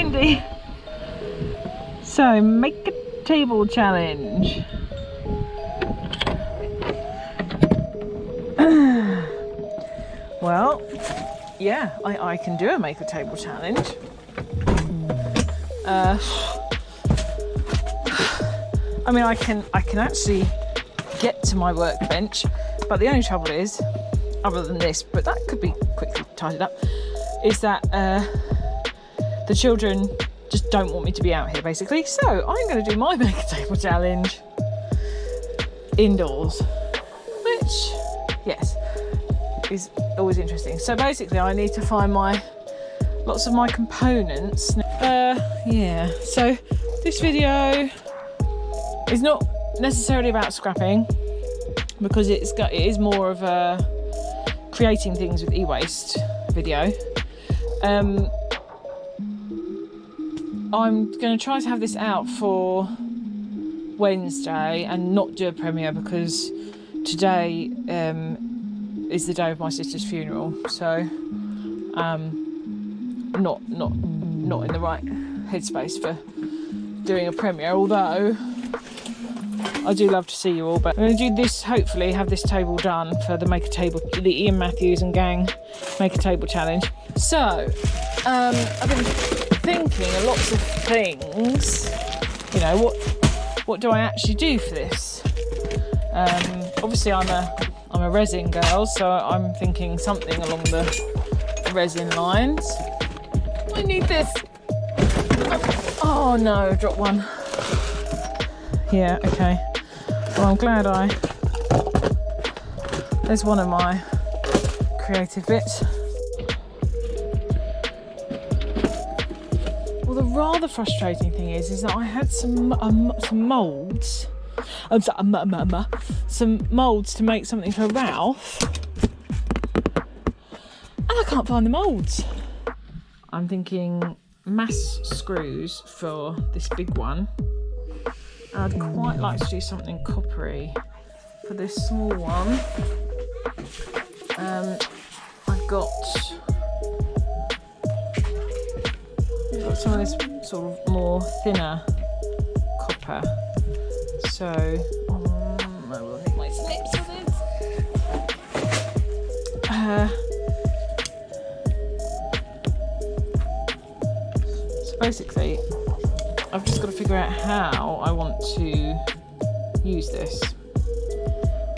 windy. So, make a table challenge. Well, yeah, I can do a make a table challenge. I mean, I can actually get to my workbench, but the only trouble is, other than this, but that could be quickly tidied up, is that the children just don't want me to be out here, basically. So I'm going to do my make a table challenge indoors, which, yes, is always interesting. So basically I need to find lots of my components. Yeah, so this video is not necessarily about scrapping, because it is more of a creating things with e-waste video. I'm going to try to have this out for Wednesday and not do a premiere, because today is the day of my sister's funeral, so not in the right headspace for doing a premiere, although I do love to see you all. But I'm going to do this, hopefully have this table done for the Ian Matthews and gang make a table challenge. So I've been thinking of lots of things, you know, what do I actually do for this? Obviously I'm a resin girl, so I'm thinking something along the resin lines. I need this. Oh no, dropped one. Yeah, okay. Well, I'm glad there's one of my creative bits. Well, the rather frustrating thing is that I had some moulds. Some moulds to make something for Ralph, and I can't find the moulds. I'm thinking mass screws for this big one. I'd quite like to do something coppery for this small one. I've got some of this sort of more thinner copper. So I will hit my snips on it. So basically, I've just got to figure out how I want to use this.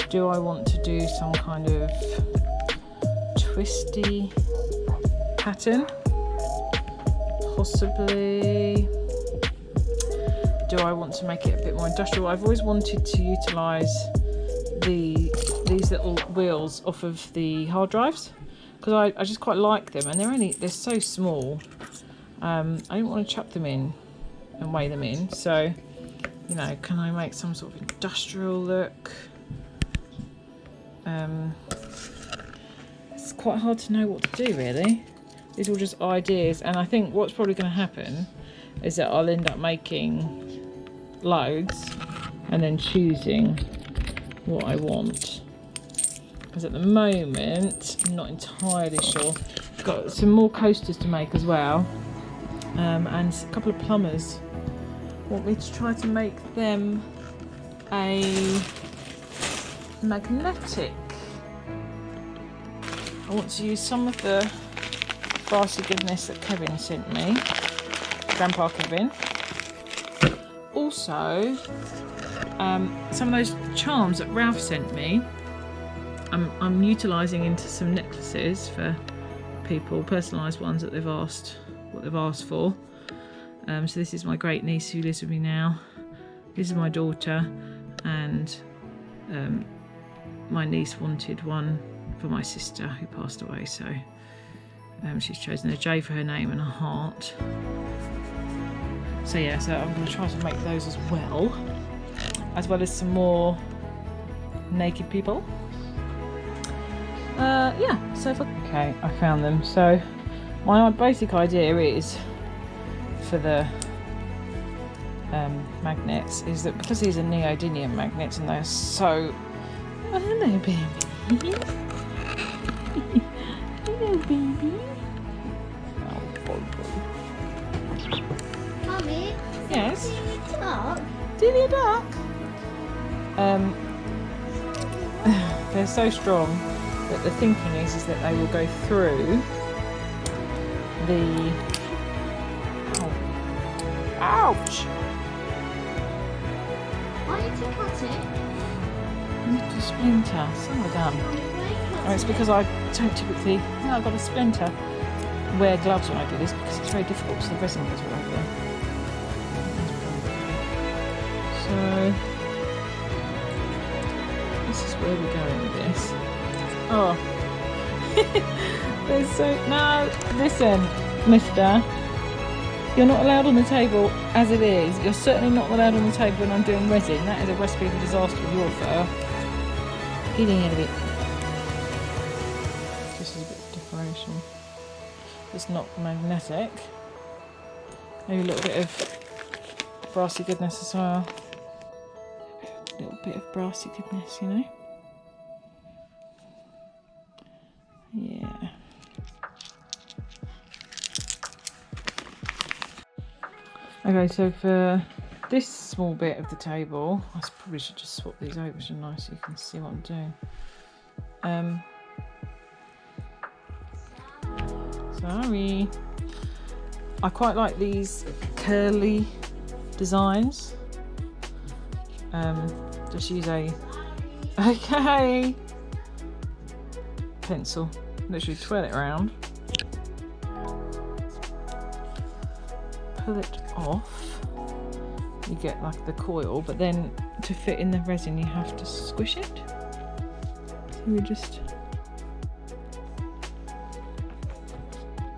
Do I want to do some kind of twisty pattern? Possibly. Do I want to make it a bit more industrial? I've always wanted to utilise these little wheels off of the hard drives, because I just quite like them, and they're so small. I don't want to chuck them in and weigh them in, so, you know, can I make some sort of industrial look? It's quite hard to know what to do, really. These are all just ideas, and I think what's probably going to happen is that I'll end up making loads and then choosing what I want, because at the moment I'm not entirely sure. I've got some more coasters to make as well, and a couple of plumbers want me to try to make them a magnetic. I want to use some of the brassy goodness that Kevin sent me, Grandpa Kevin. Also, some of those charms that Ralph sent me, I'm utilising into some necklaces for people, personalised ones that they've asked for. So this is my great niece who lives with me now. This is my daughter, and my niece wanted one for my sister who passed away, so she's chosen a J for her name and a heart. So yeah, so I'm going to try to make those as well as some more naked people. Yeah, so okay, I found them. So my basic idea is, for the magnets, is that because these are neodymium magnets and they're so... Oh, hello, baby. Hello, baby. Oh, boy. Mummy? Yes? Duck? Delia duck? They're so strong that the thinking is that they will go through the... Ouch! Why did you cut it? Little splinter, son of a gun. Oh, it's because I don't typically... No, I've got a splinter. Wear gloves when I do this because it's very difficult because the resin goes all over them. So... this is where we're going with this. Oh. There's so... No! Listen, mister. You're not allowed on the table as it is. You're certainly not allowed on the table when I'm doing resin. That is a recipe for disaster with your fur. Get in a bit. This is a bit of decoration. It's not magnetic. Maybe a little bit of brassy goodness as well. A little bit of brassy goodness, you know? Yeah. Okay, so for this small bit of the table, I probably should just swap these over, shouldn't I, so you can see what I'm doing. Sorry. I quite like these curly designs. Just use a pencil, literally twirl it around, pull it off, you get like the coil, but then to fit in the resin you have to squish it. So we just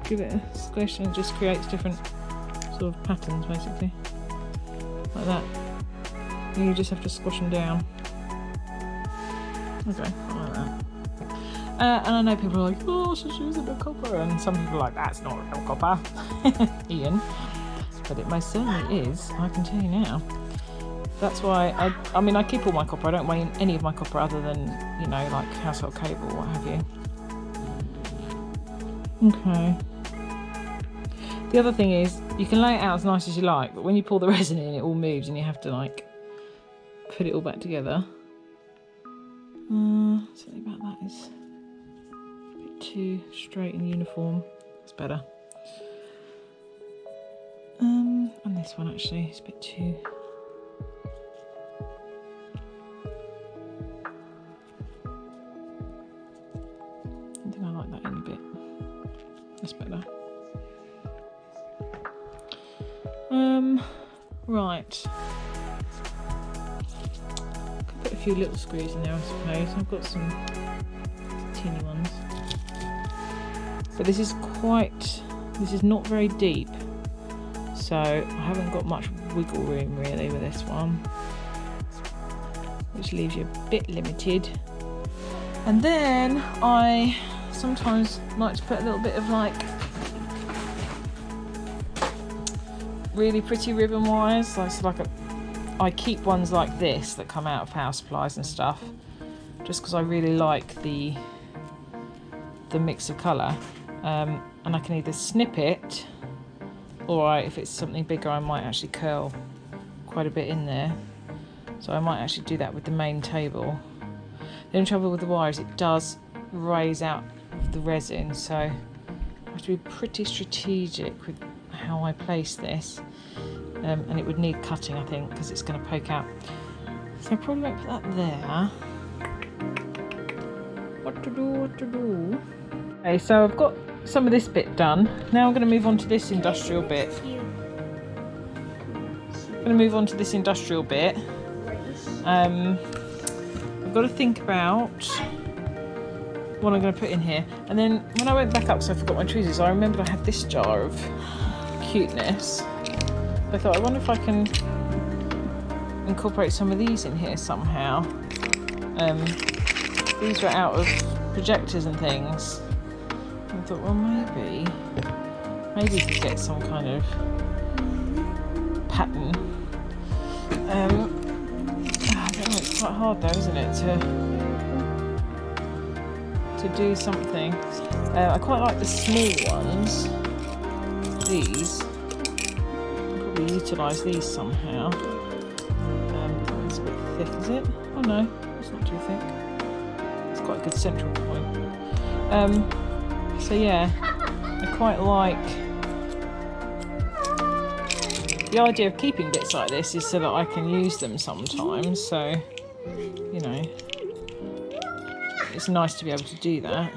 give it a squish and it just creates different sort of patterns basically, like that. And you just have to squash them down. Okay, I like that. And I know people are like, oh, she's using a copper, and some people are like, that's not real copper, Ian. But it most certainly is, I can tell you now. That's why I mean, I keep all my copper. I don't weigh any of my copper other than, you know, like household cable or what have you. Okay. The other thing is, you can lay it out as nice as you like, but when you pour the resin in, it all moves and you have to like put it all back together. Something about that is a bit too straight and uniform. It's better. And this one actually is a bit too... I think I like that in a bit. That's better. Right. Could put a few little screws in there, I suppose. I've got some teeny ones. But this is not very deep. So I haven't got much wiggle room really with this one, which leaves you a bit limited. And then I sometimes like to put a little bit of like really pretty ribbon wires. I keep ones like this that come out of power supplies and stuff, just because I really like the mix of colour. And I can either snip it, or if it's something bigger I might actually curl quite a bit in there. So I might actually do that with the main table. The only trouble with the wire is it does raise out the resin, so I have to be pretty strategic with how I place this. And it would need cutting, I think, because it's going to poke out. So I probably won't put that there. What to do? Okay, so I've got some of this bit done. Now I'm going to move on to this industrial bit. I've got to think about what I'm going to put in here. And then when I went back up, so I forgot my tweezers, I remembered I had this jar of cuteness. I thought, I wonder if I can incorporate some of these in here somehow. These were out of projectors and things. And I thought, well, maybe you could get some kind of pattern. I don't know, it's quite hard though, isn't it, to do something. I quite like the small ones, these. probably utilise these somehow. It's a bit thick, is it? Oh no, it's not too thick. It's quite a good central point. So yeah, I quite like the idea of keeping bits like this is so that I can use them sometimes. So, you know, it's nice to be able to do that.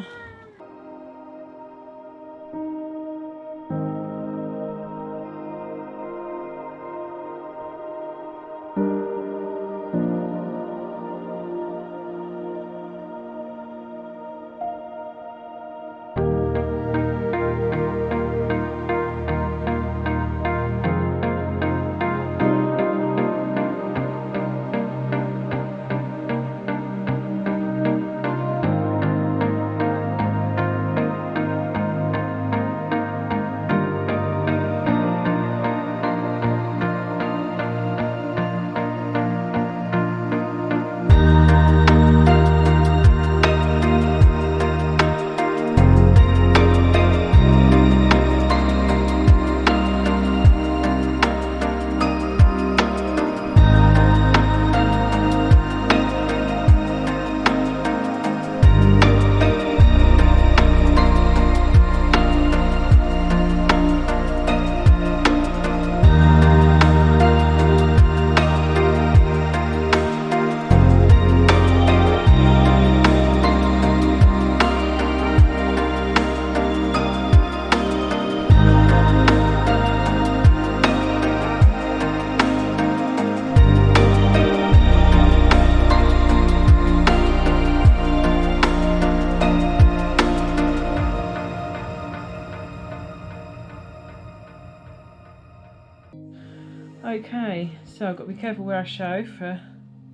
Okay, so I've got to be careful where I show for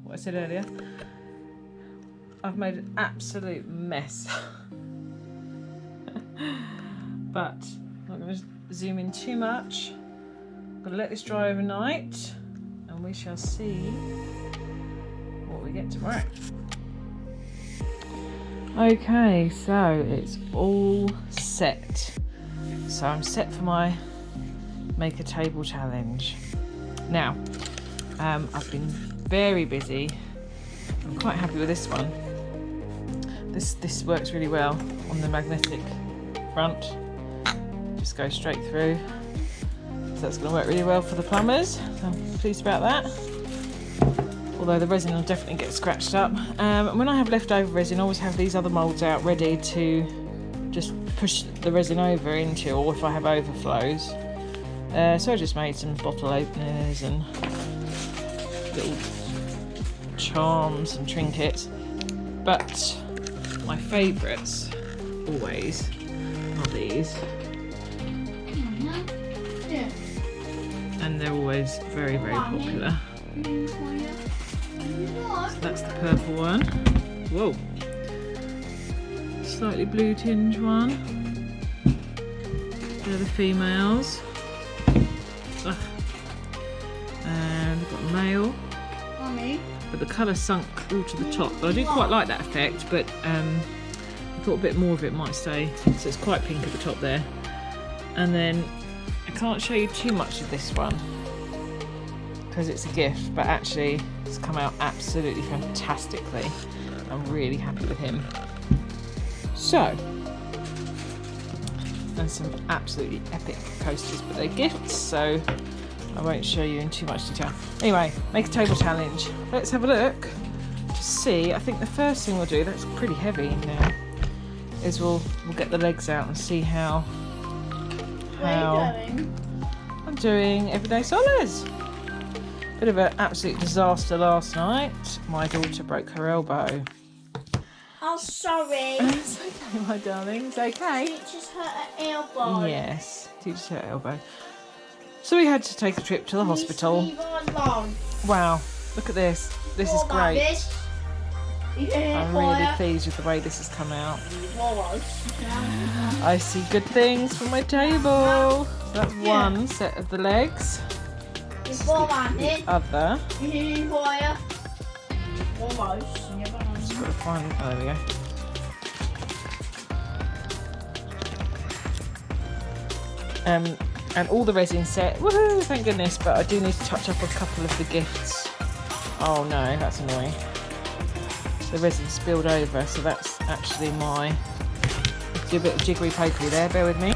what I said earlier. I've made an absolute mess. But I'm not going to zoom in too much. I'm going to let this dry overnight and we shall see what we get tomorrow. Okay, so it's all set. So I'm set for my Make a Table challenge. Now, I've been very busy. I'm quite happy with this one. This works really well on the magnetic front. Just go straight through. So that's going to work really well for the plumbers. So I'm pleased about that. Although the resin will definitely get scratched up. And when I have leftover resin, I always have these other moulds out ready to just push the resin over into, or if I have overflows. So I just made some bottle openers and little charms and trinkets. But my favourites always are these. And they're always very, very popular. So that's the purple one. Whoa. Slightly blue tinge one. They're the females. Ugh. And we've got male. But the colour sunk all to the top. But I do quite like that effect, but I thought a bit more of it might stay. So it's quite pink at the top there. And then I can't show you too much of this one because it's a gift, but actually it's come out absolutely fantastically. I'm really happy with him. So, and some absolutely epic coasters, but they're gifts, so I won't show you in too much detail. Anyway, Make a Table challenge. Let's have a look to see. I think the first thing we'll do, that's pretty heavy now, is we'll get the legs out and see how I'm doing Everyday Solers. Bit of an absolute disaster last night. My daughter broke her elbow. Oh, sorry. It's okay, my darling. It's okay. Teacher's hurt her elbow. Yes, teacher's hurt her elbow. So we had to take a trip to the hospital. Leave her alone. Wow, look at this. This is great. I'm really pleased with the way this has come out. I see good things for my table. So that's one set of the legs. This is the other. Just got to find. Oh, there we go. And all the resin set. Woohoo! Thank goodness. But I do need to touch up a couple of the gifts. Oh no, that's annoying. The resin spilled over, so that's actually my... Do a bit of jiggery pokery there, bear with me.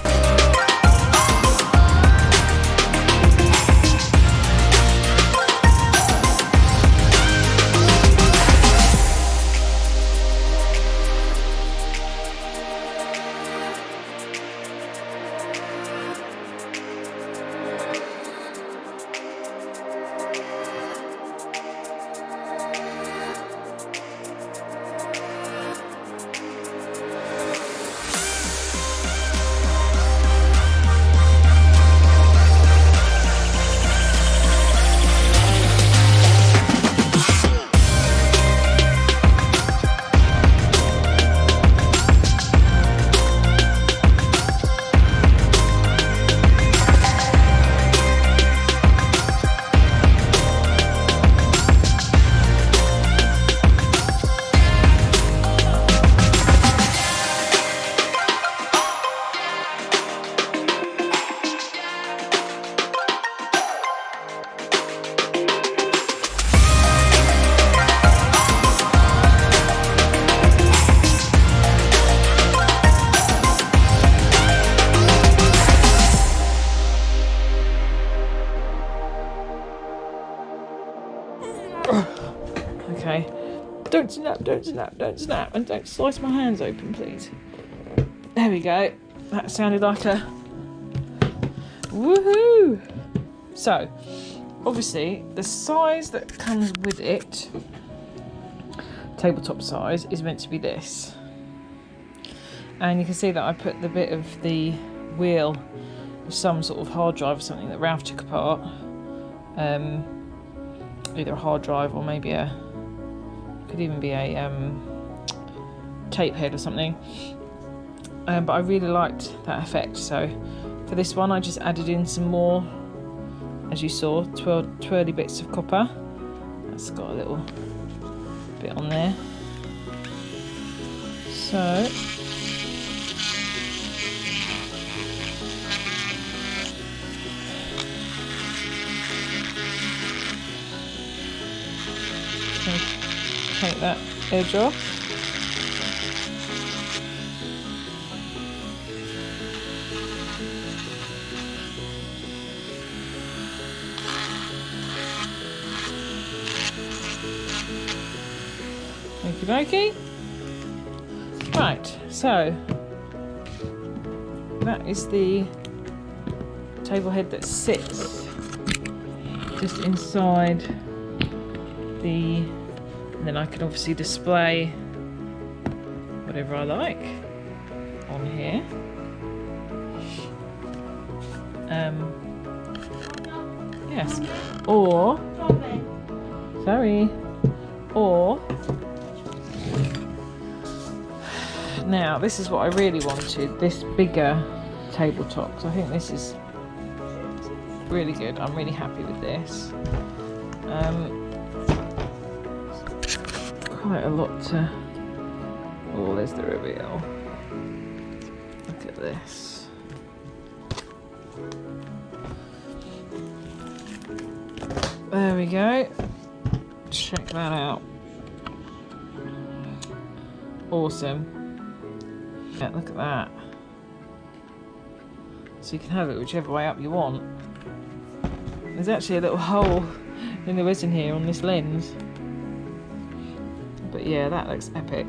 Okay, don't snap, don't snap, don't snap, and don't slice my hands open, please. There we go. That sounded like a woohoo. So, obviously, the size that comes with it, tabletop size, is meant to be this. And you can see that I put the bit of the wheel of some sort of hard drive or something that Ralph took apart. Either a hard drive or maybe could even be a tape head or something. But I really liked that effect, so for this one I just added in some more, as you saw, twirly bits of copper. That's got a little bit on there. So take that edge off. Okie dokie. Right, so that is the table head that sits just inside the... And then I can obviously display whatever I like on here. Yes. Or, sorry. Or, now this is what I really wanted, this bigger tabletop. So I think this is really good. I'm really happy with this. Quite a lot to... Oh, there's the reveal. Look at this. There we go. Check that out. Awesome. Yeah, look at that. So you can have it whichever way up you want. There's actually a little hole in the resin here on this lens. But yeah, that looks epic.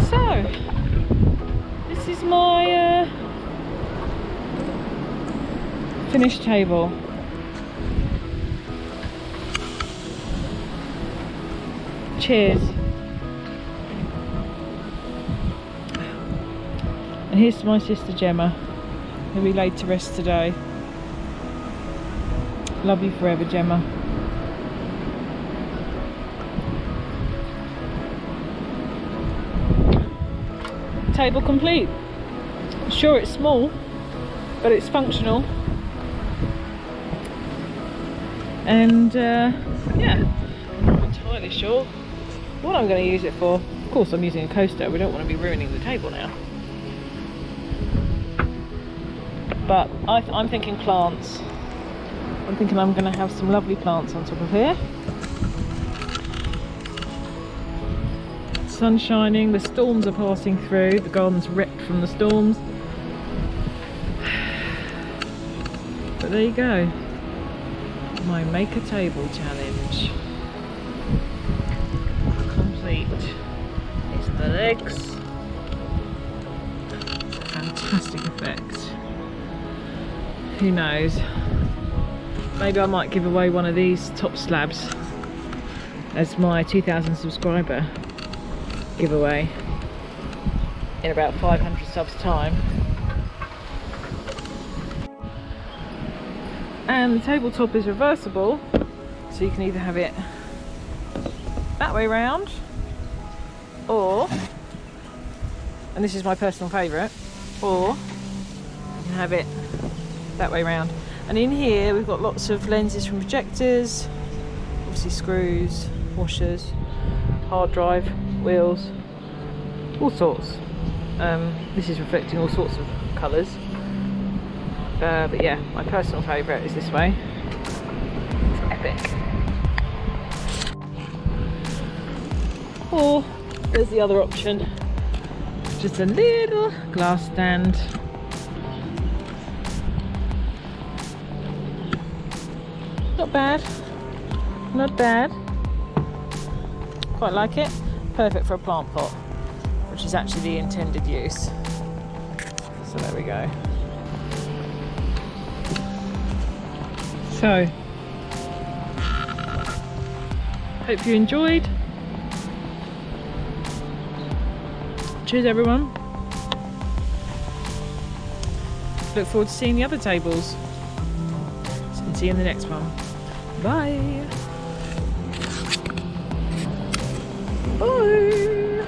So, this is my finished table. Cheers. And here's to my sister Jemma, who we laid to rest today. Love you forever, Jemma. Table complete. Sure, it's small, but it's functional. And yeah, I'm not entirely sure what I'm going to use it for. course I'm using a coaster, we don't want to be ruining the table now. But I'm thinking plants. I'm thinking I'm going to have some lovely plants on top of here. Sun shining, the storms are passing through, the garden's wrecked from the storms. But there you go. My make a table challenge. Complete. It's the legs. Fantastic effect. Who knows? Maybe I might give away one of these top slabs as my 2,000 subscriber giveaway in about 500 subs time. And the tabletop is reversible, so you can either have it that way round, or, and this is my personal favourite, or you can have it that way round. And in here we've got lots of lenses from projectors, obviously screws, washers, hard drive, wheels, all sorts. This is reflecting all sorts of colours. But yeah, my personal favourite is this way. It's epic. Or there's the other option, just a little glass stand. Not bad, not bad. Quite like it. Perfect for a plant pot, which is actually the intended use. So there we go. So, hope you enjoyed. Cheers everyone. Look forward to seeing the other tables. And see you in the next one. Bye. Bye.